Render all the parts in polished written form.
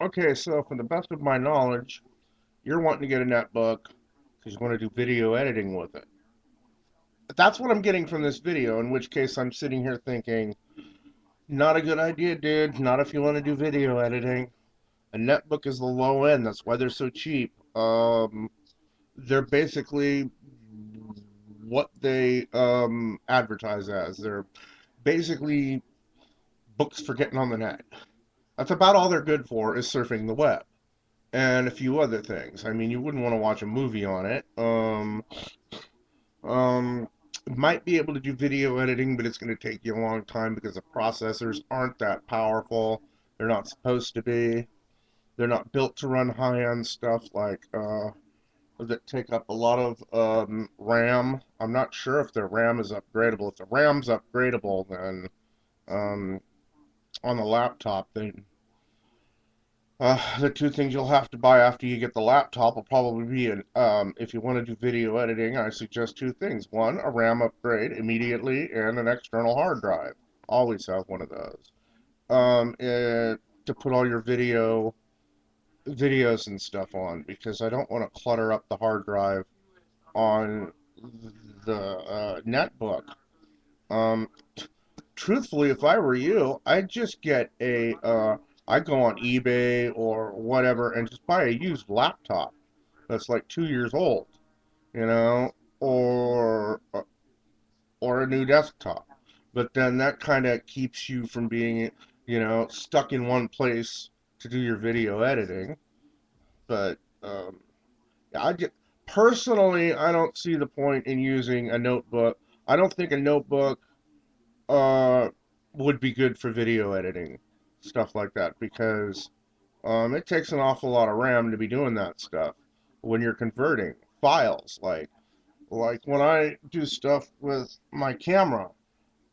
Okay, so from the best of my knowledge, you're wanting to get a netbook because you want to do video editing with it. That's what I'm getting from this video, in which case I'm sitting here thinking, not a good idea, dude. Not if you want to do video editing. A netbook is the low end. That's why they're so cheap. They're basically what they advertise as. They're basically books for getting on the net. That's about all they're good for is surfing the web and a few other things. I mean, you wouldn't want to watch a movie on it. Um, might be able to do video editing, but it's going to take you a long time because the processors aren't that powerful. They're not supposed to be. They're not built to run high-end stuff like that take up a lot of RAM. I'm not sure if their RAM is upgradable. If the RAM's upgradable, then um, on the laptop, then the two things you'll have to buy after you get the laptop will probably be if you want to do video editing, I suggest two things. One, a RAM upgrade immediately, and an external hard drive. Always have one of those. To put all your videos and stuff on, because I don't want to clutter up the hard drive on the netbook. Um, Truthfully, if I were you, I'd just get I'd go on eBay or whatever and just buy a used laptop that's like 2 years old, you know, or or a new desktop. But then that kind of keeps you from being, stuck in one place to do your video editing. But yeah, personally, I don't see the point in using a notebook. I don't think a notebook uh, would be good for video editing, stuff like that, because it takes an awful lot of RAM to be doing that stuff when you're converting files. Like when I do stuff with my camera,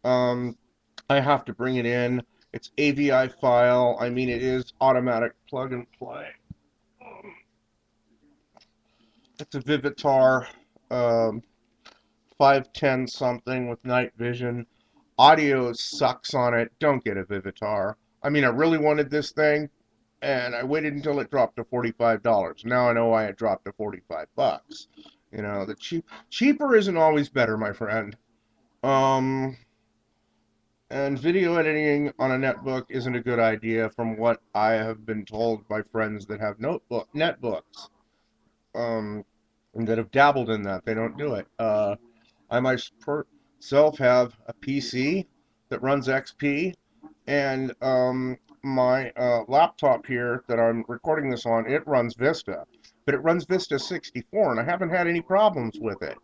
um, I have to bring it in. It's AVI file. I mean, it is automatic plug and play. Um, it's a Vivitar um, 510 something with night vision. Audio sucks on it. Don't get a Vivitar. I mean, I really wanted this thing, and I waited until it dropped to $45. Now I know why it dropped to 45 bucks. The cheaper isn't always better, my friend. Um, and video editing on a netbook isn't a good idea from what I have been told by friends that have netbooks. Um, and that have dabbled in that. They don't do it. I myself have a PC that runs XP, and my laptop here that I'm recording this on, it runs Vista, but it runs Vista 64, and I haven't had any problems with it.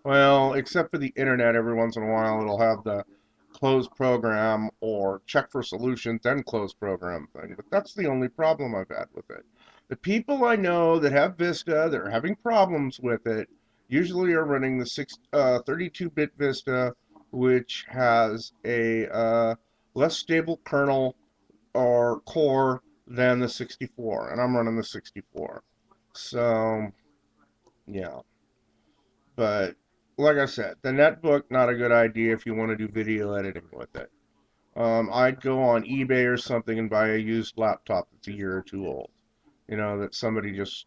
Well, except for the internet, every once in a while it'll have the close program or check for solutions, then close program thing, but that's the only problem I've had with it. The people I know that have Vista that are having problems with it usually are running the 32-bit Vista, which has a less stable kernel or core than the 64, and I'm running the 64. So, yeah. But like I said, the netbook not a good idea if you want to do video editing with it. I'd go on eBay or something and buy a used laptop that's a year or two old. That somebody just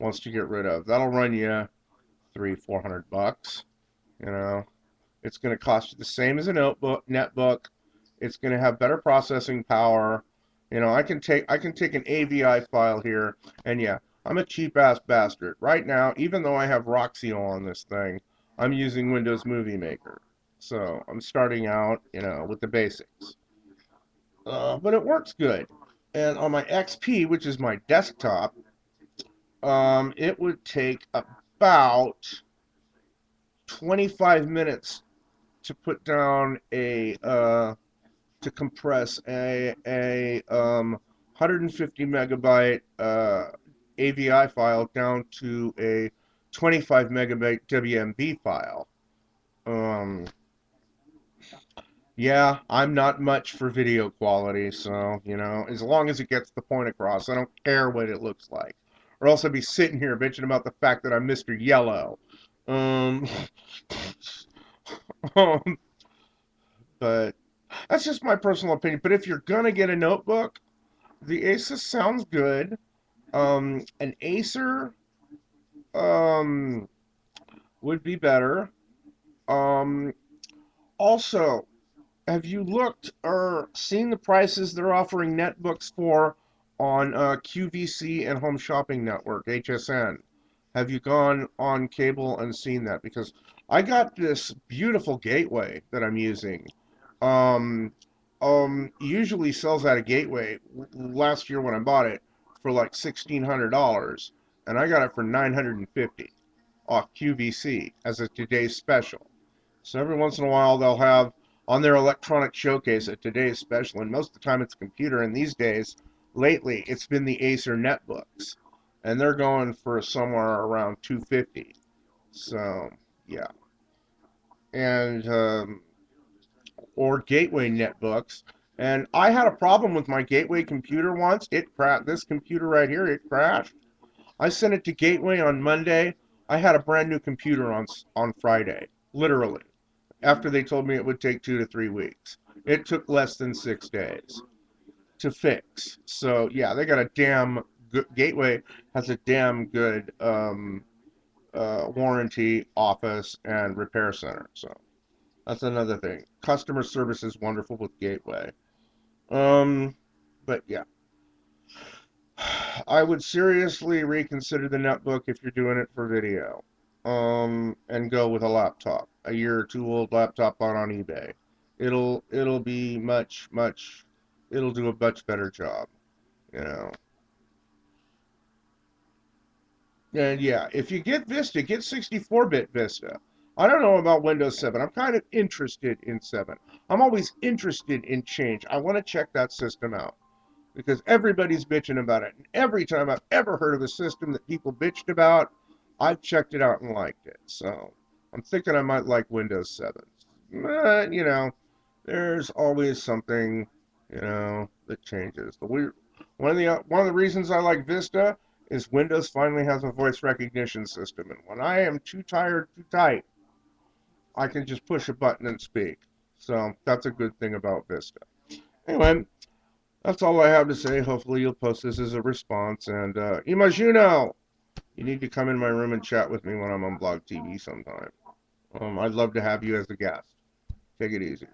wants to get rid of. That'll run you 300-400 bucks. You know, it's going to cost you the same as a netbook. It's going to have better processing power. I can take an AVI file here, and yeah, I'm a cheap ass bastard. Right now, even though I have Roxio on this thing, I'm using Windows Movie Maker. So I'm starting out, with the basics. But it works good. And on my XP, which is my desktop, it would take about 25 minutes to put down to compress a 150 megabyte AVI file down to a 25 megabyte WMB file. Um, yeah, I'm not much for video quality, so as long as it gets the point across, I don't care what it looks like. Or else I'd be sitting here bitching about the fact that I'm Mr. Yellow. Um, but that's just my personal opinion. But if you're gonna get a notebook, The Asus sounds good. An Acer um would be better. Um, Also, have you looked or seen the prices they're offering netbooks for on QVC and Home Shopping Network, HSN? Have you gone on cable and seen that? Because I got this beautiful gateway that I'm using. Um, Usually sells at a gateway last year when I bought it for like $1,600, and I got it for 950 off QVC as a today's special. So every once in a while they'll have on their electronic showcase a today's special, and most of the time it's a computer. And these days, lately, it's been the Acer netbooks, and they're going for somewhere around 250. So yeah, and or Gateway netbooks. And I had a problem with my Gateway computer once. It crashed. This computer right here, it crashed. I sent it to Gateway on Monday. I had a brand new computer on Friday, literally, after they told me it would take 2 to 3 weeks. It took less than 6 days to fix. So yeah, they got a damn good Gateway has a damn good warranty, office, and repair center. So that's another thing. Customer service is wonderful with Gateway. Um, but yeah, I would seriously reconsider the netbook if you're doing it for video. And go with a laptop, a year or two old laptop bought on eBay. It'll be it'll do a much better job, you know. And yeah, if you get Vista, get 64-bit Vista. I don't know about Windows 7. I'm kind of interested in 7. I'm always interested in change. I want to check that system out because everybody's bitching about it. And every time I've ever heard of a system that people bitched about, I've checked it out and liked it. So I'm thinking I might like Windows 7. But, there's always something, that changes. One of the reasons I like Vista is Windows finally has a voice recognition system. And when I am too tired to type, I can just push a button and speak. So that's a good thing about Vista. Anyway, that's all I have to say. Hopefully you'll post this as a response. And Imajuno, you need to come in my room and chat with me when I'm on Blog TV sometime. I'd love to have you as a guest. Take it easy.